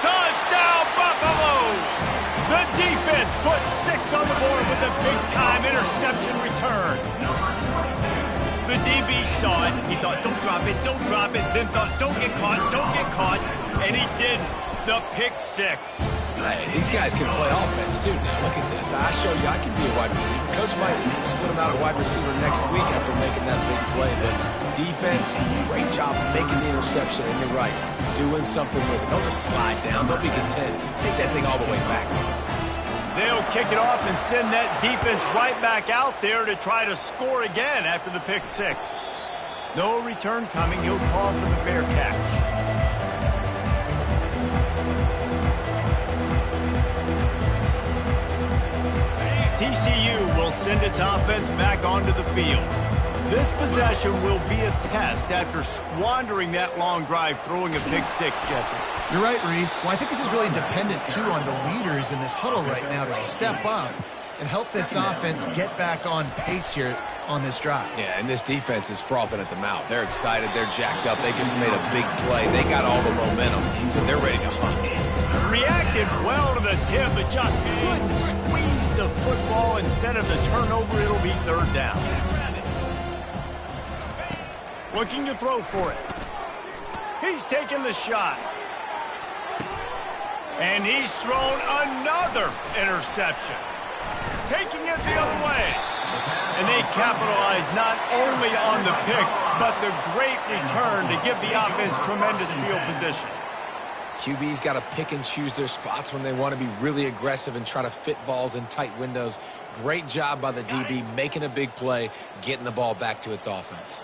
Touchdown, Buffaloes! The defense puts 6 on the board with a big-time interception return. The DB saw it. He thought, don't drop it, don't drop it. Then thought, don't get caught. And he didn't. The pick 6. Hey, these guys can play offense, too. Now, look at this. I show you I can be a wide receiver. Coach might split him out a wide receiver next week after making that big play. But defense, great job making the interception. And you're right, doing something with it. Don't just slide down. Don't be content. Take that thing all the way back. They'll kick it off and send that defense right back out there to try to score again after the pick 6. No return coming. He'll call for the fair catch. TCU will send its offense back onto the field. This possession will be a test after squandering that long drive throwing a pick 6, Jesse. You're right, Reese. Well, I think this is really dependent, too, on the leaders in this huddle right now to step up and help this offense get back on pace here on this drive. Yeah, and this defense is frothing at the mouth. They're excited. They're jacked up. They just made a big play. They got all the momentum, so they're ready to hunt. Reacted well to the tip, but just couldn't squeeze the football. Instead of the turnover, it'll be 3rd down. Looking to throw for it. He's taking the shot. And he's thrown another interception. Taking it the other way. And they capitalize not only on the pick, but the great return to give the offense tremendous field position. QB's got to pick and choose their spots when they want to be really aggressive and try to fit balls in tight windows. Great job by the DB making a big play, getting the ball back to its offense.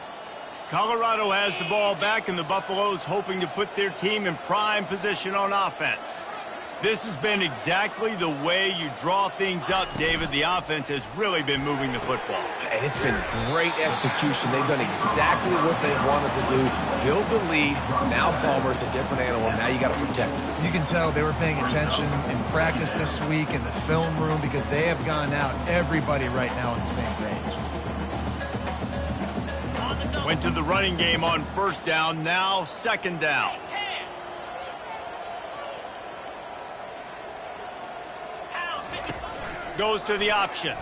Colorado has the ball back, and the Buffaloes hoping to put their team in prime position on offense. This has been exactly the way you draw things up, David. The offense has really been moving the football. And it's been great execution. They've done exactly what they wanted to do. Build the lead. Now Palmer's a different animal. Now you got to protect him. You can tell they were paying attention in practice this week in the film room because they have gone out, everybody right now on the same page. Went to the running game on first down, now 2nd down. Goes to the option.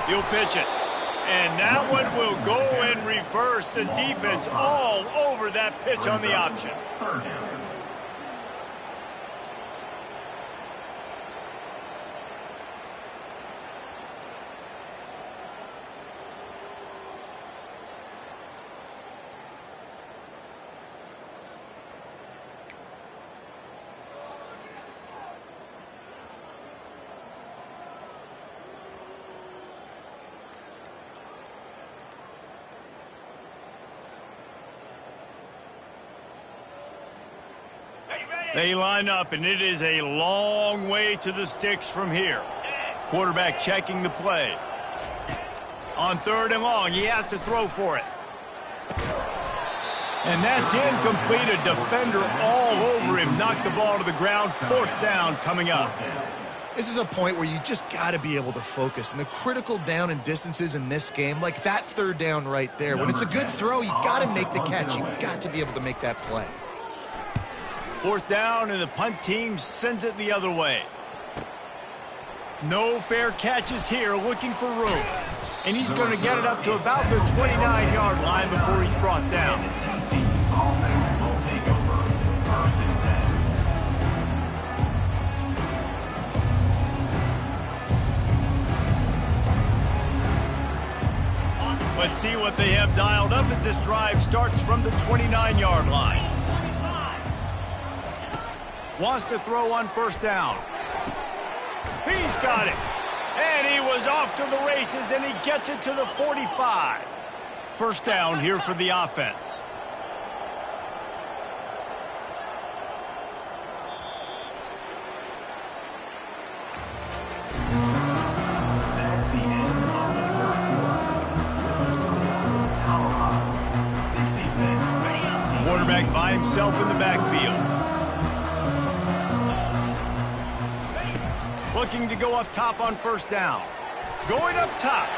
He'll pitch it. And that one will go in reverse. The defense all over that pitch on the option. 3rd down. They line up, and it is a long way to the sticks from here. Quarterback checking the play. On 3rd and long, he has to throw for it. And that's incomplete. A defender all over him. Knocked the ball to the ground. 4th down coming up. This is a point where you just got to be able to focus. And the critical down and distances in this game, like that 3rd down right there, when it's a good throw, you got to make the catch. You've got to be able to make that play. 4th down, and the punt team sends it the other way. No fair catches here, looking for room. And he's going to get it up to about the 29-yard line before he's brought down. Offense will take over. 1st and 10. Let's see what they have dialed up as this drive starts from the 29-yard line. Wants to throw on first down. He's got it. And he was off to the races, and he gets it to the 45. 1st down here for the offense. That's the end of the 3rd quarter. Colorado 66. Quarterback by himself in the backfield. looking to go up top on first down. Going up top.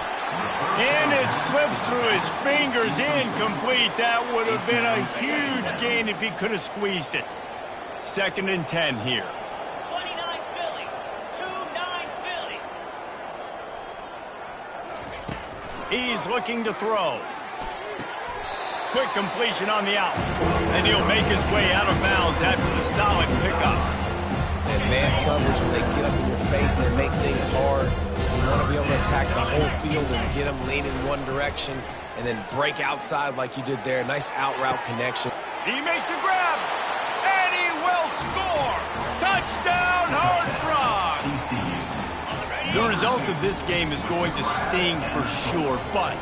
And it slips through his fingers, incomplete. That would have been a huge gain if he could have squeezed it. 2nd and 10 here. 29 Philly. 2-9 Philly. He's looking to throw. Quick completion on the out. And he'll make his way out of bounds after the solid pickup. And man coverage, when they get up in your face and they make things hard, you want to be able to attack the whole field and get them leaning one direction and then break outside like you did there. Nice out route connection. He makes a grab, and he will score. Touchdown, Hard Frog. The result of this game is going to sting for sure, but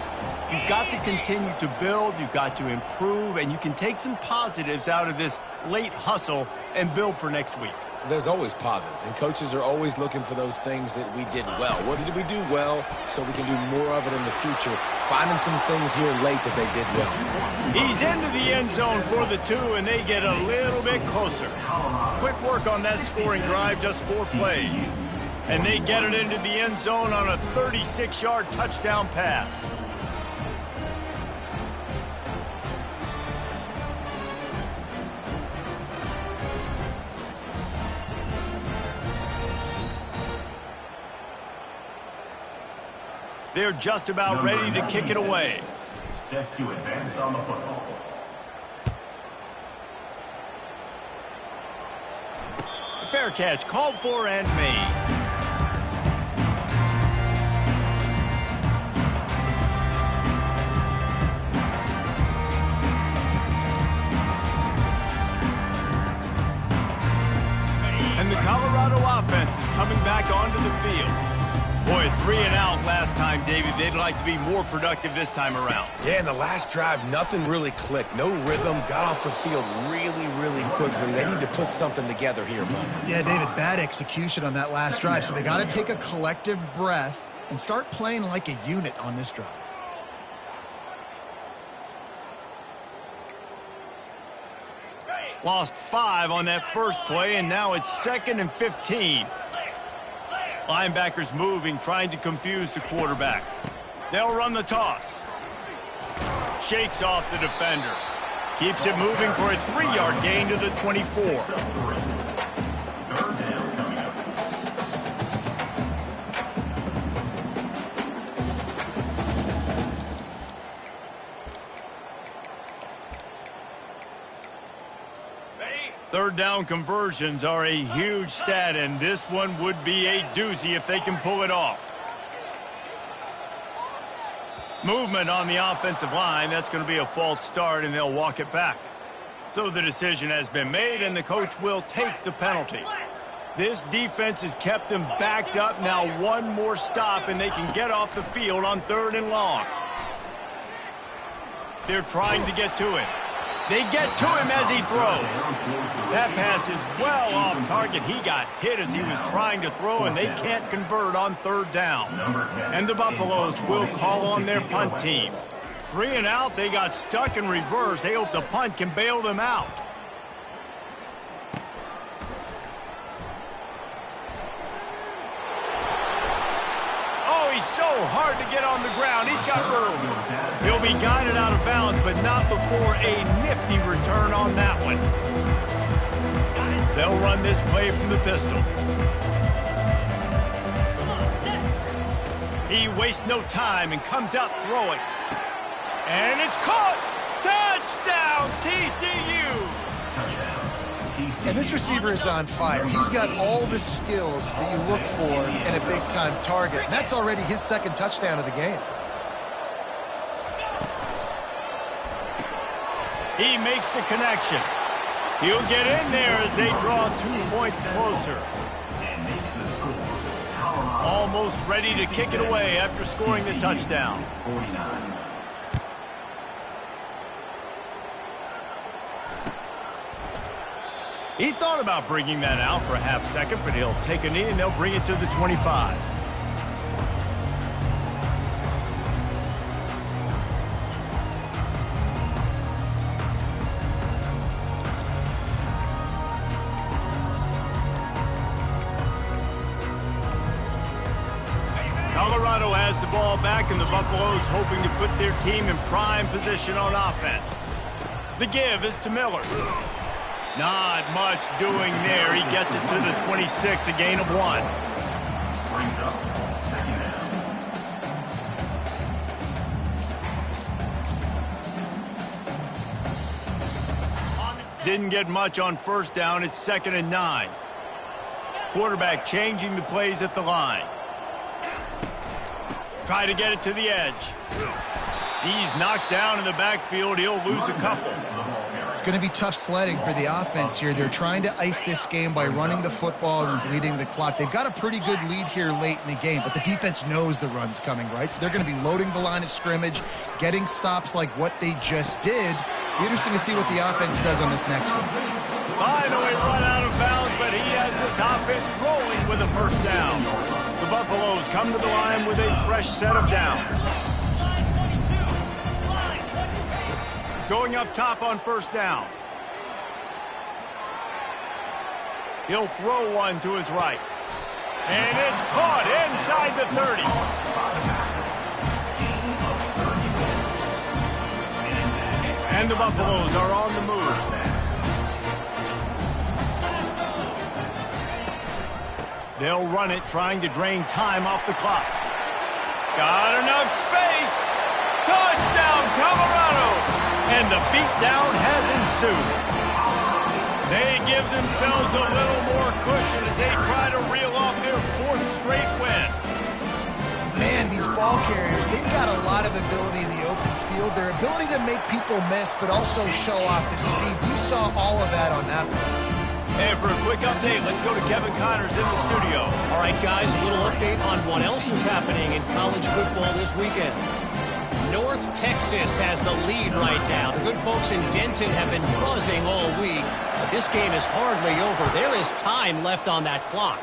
you've got to continue to build, you've got to improve, and you can take some positives out of this late hustle and build for next week. There's always positives, and coaches are always looking for those things that we did well. What did we do well so we can do more of it in the future? Finding some things here late that they did well. He's into the end zone for the 2, and they get a little bit closer. Quick work on that scoring drive, just 4 plays. And they get it into the end zone on a 36-yard touchdown pass. They're just about ready to kick it away. Set to advance on the football. Fair catch, called for and made. And the Colorado offense is coming back onto the field. Boy, 3 and out last time, David. They'd like to be more productive this time around. Yeah, in the last drive, nothing really clicked. No rhythm, got off the field really, really quickly. They need to put something together here, Bob. Yeah, David, bad execution on that last drive, so they got to take a collective breath and start playing like a unit on this drive. Lost 5 on that first play, and now it's 2nd and 15. Linebackers moving, trying to confuse the quarterback. They'll run the toss. Shakes off the defender. Keeps it moving for a 3-yard gain to the 24. 3rd down coming up. Third down conversions are a huge stat, and this one would be a doozy if they can pull it off. Movement on the offensive line. That's going to be a false start, and they'll walk it back. So the decision has been made, and the coach will take the penalty. This defense has them backed up. Now one more stop, and they can get off the field on 3rd and long. They're trying to get to it. They get to him as he throws. That pass is well off target. He got hit as he was trying to throw, and they can't convert on 3rd down. And the Buffaloes will call on their punt team. 3 and out, they got stuck in reverse. They hope the punt can bail them out. Oh, he's so hard to get on the ground. He's got room. He'll be guided out of bounds, but not before a nifty return on that one. They'll run this play from the pistol. He wastes no time and comes out throwing. And it's caught! Touchdown, TCU! And this receiver is on fire. He's got all the skills that you look for in a big-time target. And that's already his 2nd touchdown of the game. He makes the connection. He'll get in there as they draw 2 points closer. And makes the score. Colorado. Almost ready to kick it away after scoring the touchdown. 49. He thought about bringing that out for a half second, but he'll take a knee and they'll bring it to the 25. has the ball back, and the Buffaloes hoping to put their team in prime position on offense. The give is to Miller. Not much doing there. He gets it to the 26, a gain of 1. Brings up second down. Didn't get much on first down. It's 2nd and 9. Quarterback changing the plays at the line. Try to get it to the edge. He's knocked down in the backfield. He'll lose a couple. It's going to be tough sledding for the offense here. They're trying to ice this game by running the football and bleeding the clock. They've got a pretty good lead here late in the game, but the defense knows the run's coming, right? So they're going to be loading the line of scrimmage, getting stops like what they just did. Be interesting to see what the offense does on this next one. Finally run out of bounds, but he has this offense rolling with a first down. The Buffaloes come to the line with a fresh set of downs. Going up top on first down. He'll throw one to his right. And it's caught inside the 30. And the Buffaloes are on the move. They'll run it, trying to drain time off the clock. Got enough space. Touchdown, Colorado! And the beatdown has ensued. They give themselves a little more cushion as they try to reel off their 4th straight win. Man, these ball carriers, they've got a lot of ability in the open field. Their ability to make people miss, but also show off the speed. You saw all of that on that one. And for a quick update, let's go to Kevin Connors in the studio. All right, guys, a little update on what else is happening in college football this weekend. North Texas has the lead right now. The good folks in Denton have been buzzing all week, but this game is hardly over. There is time left on that clock.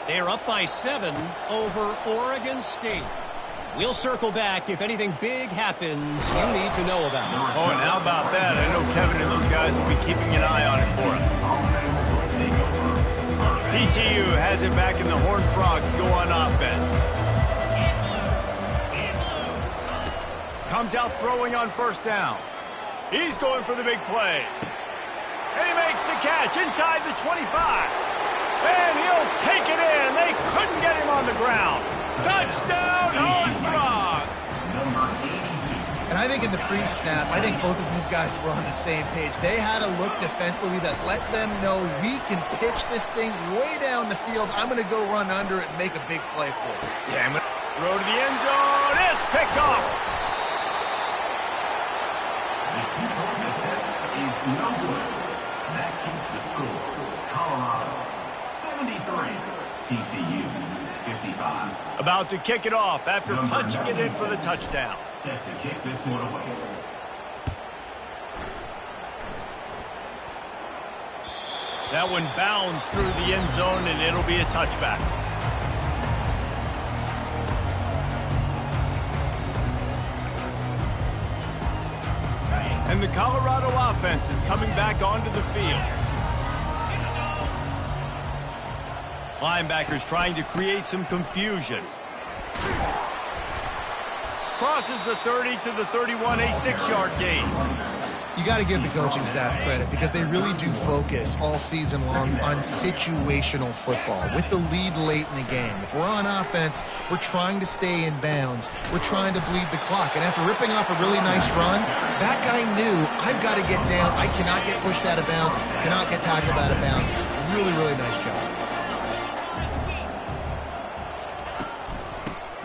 They're up by 7 over Oregon State. We'll circle back if anything big happens you need to know about. Oh, and how about that? I know Kevin and those guys will be keeping an eye on it for us. TCU has it back in the Horned Frogs go on offense. Comes out throwing on first down. He's going for the big play. And he makes the catch inside the 25. And he'll take it in. They couldn't get him on the ground. Touchdown, Horned Frogs! And I think in the pre-snap, I think both of these guys were on the same page. They had a look defensively that let them know we can pitch this thing way down the field. I'm going to go run under it and make a big play for it. Yeah, I'm going to throw to the end zone. It's picked off. The two-point attempt is no good. That keeps the score. Colorado 73, TCU 55. About to kick it off after punching it in for the touchdown. Set to kick this one away. That one bounds through the end zone, and it'll be a touchback. And the Colorado offense is coming back onto the field. Linebackers trying to create some confusion. Crosses the 30 to the 31, a 6-yard gain. You got to give the coaching staff credit because they really do focus all season long on situational football with the lead late in the game. If we're on offense, we're trying to stay in bounds. We're trying to bleed the clock. And after ripping off a really nice run, that guy knew, I've got to get down. I cannot get pushed out of bounds, cannot get tackled out of bounds. Really, really nice job.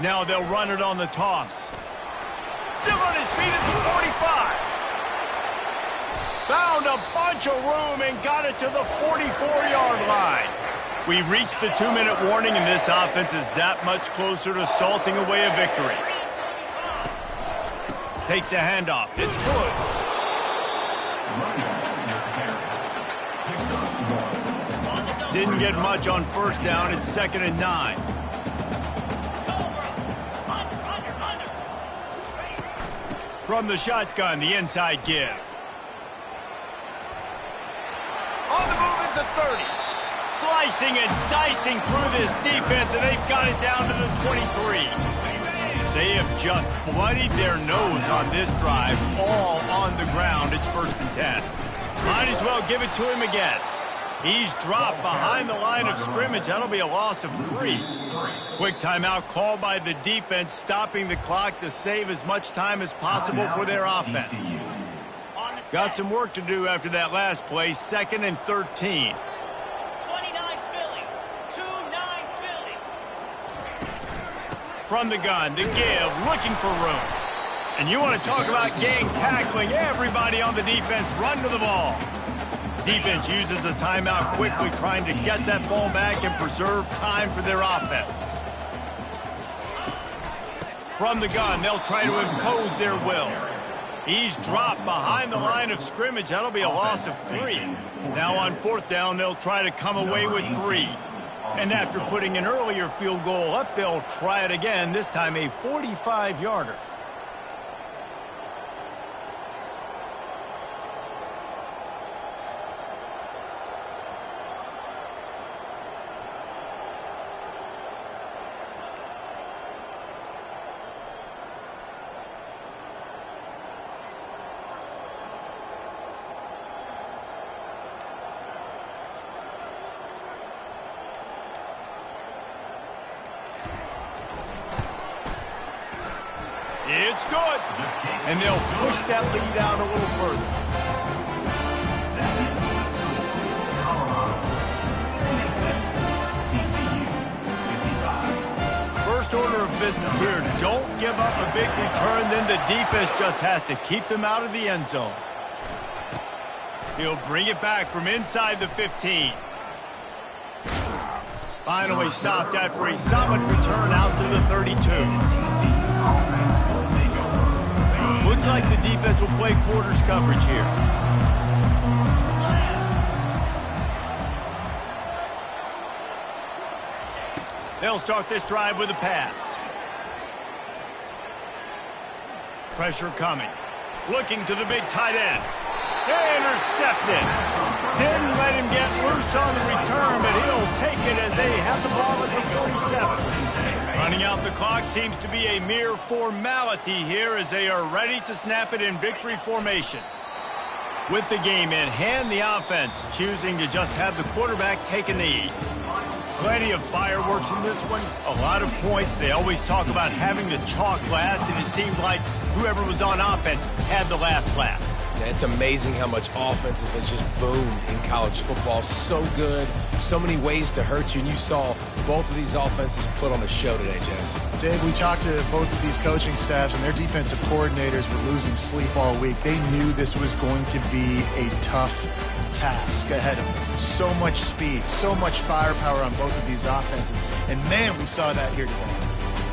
Now they'll run it on the toss. Still on his feet at the 45. Found a bunch of room and got it to the 44-yard line. We've reached the 2-minute warning, and this offense is that much closer to salting away a victory. Takes the handoff. It's good. Didn't get much on first down. It's 2nd and 9. From the shotgun, the inside give. On the move at the 30. Slicing and dicing through this defense, and they've got it down to the 23. They have just bloodied their nose on this drive, all on the ground. It's 1st and 10. Might as well give it to him again. He's dropped behind the line of scrimmage. That'll be a loss of 3. Quick timeout called by the defense, stopping the clock to save as much time as possible for their offense. Got some work to do after that last play, 2nd and 13. 29 Philly. 2-9 Philly. From the gun, to give, looking for room. And you want to talk about gang tackling. Everybody on the defense run to the ball. Defense uses a timeout quickly, trying to get that ball back and preserve time for their offense. From the gun, they'll try to impose their will. He's dropped behind the line of scrimmage. That'll be a loss of 3. Now on 4th down, they'll try to come away with 3. And after putting an earlier field goal up, they'll try it again, this time a 45-yarder. It's good. And they'll push that lead out a little further. First order of business here. Don't give up a big return. Then the defense just has to keep them out of the end zone. He'll bring it back from inside the 15. Finally stopped after a solid return out to the 32. Looks like the defense will play quarters coverage here. They'll start this drive with a pass. Pressure coming. Looking to the big tight end. Intercepted. Didn't let him get loose on the return, but he'll take it as they have the ball at the 47. Running out the clock seems to be a mere formality here as they are ready to snap it in victory formation. With the game in hand, the offense choosing to just have the quarterback take a knee. Plenty of fireworks in this one, a lot of points. They always talk about having the chalk last, and it seemed like whoever was on offense had the last laugh. It's amazing how much offenses have just boomed in college football. So good, so many ways to hurt you, and you saw both of these offenses put on a show today, Jess. Dave, we talked to both of these coaching staffs, and their defensive coordinators were losing sleep all week. They knew this was going to be a tough task ahead of them. So much speed, so much firepower on both of these offenses. And, man, we saw that here today.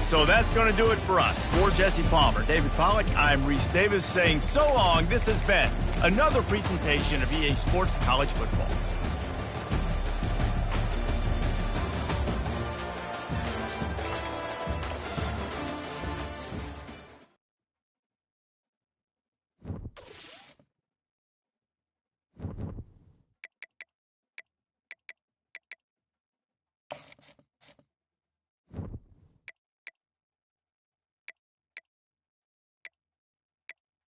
So that's going to do it for us. For Jesse Palmer, David Pollack, I'm Reese Davis saying so long. This has been another presentation of EA Sports College Football.